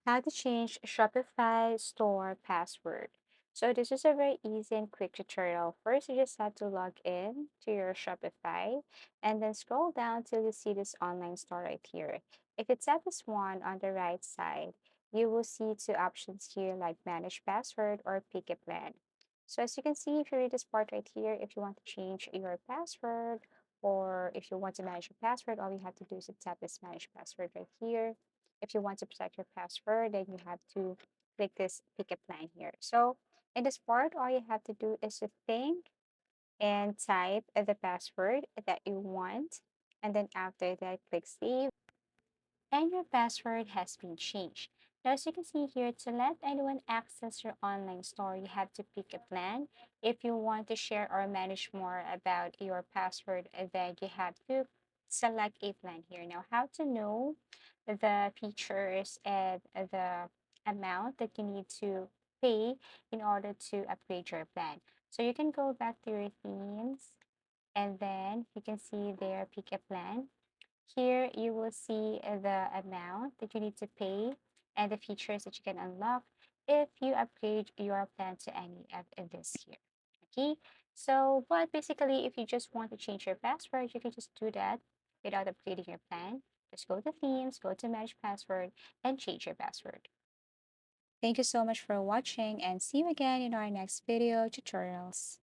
How to change Shopify store password. So this is a very easy and quick tutorial. First, you just have to log in to your Shopify and then scroll down till you see this online store right here. If you tap this one on the right side, you will see two options here like manage password or pick a plan. So as you can see, if you read this part right here, if you want to change your password or if you want to manage your password, all you have to do is to tap this manage password right here. If you want to protect your password, then you have to click this pick a plan here. So in this part, all you have to do is to think and type the password that you want. And then after that, click save and your password has been changed. Now, as you can see here, to let anyone access your online store, you have to pick a plan. If you want to share or manage more about your password, then you have to select a plan here. Now, how to know the features and the amount that you need to pay in order to upgrade your plan. So you can go back to your themes and then you can see there, pick a plan. Here you will see the amount that you need to pay and the features that you can unlock if you upgrade your plan to any of this here. Okay, so but basically if you just want to change your password, you can just do that without upgrading your plan. Just go to themes, go to manage password, and change your password. Thank you so much for watching and see you again in our next video tutorials.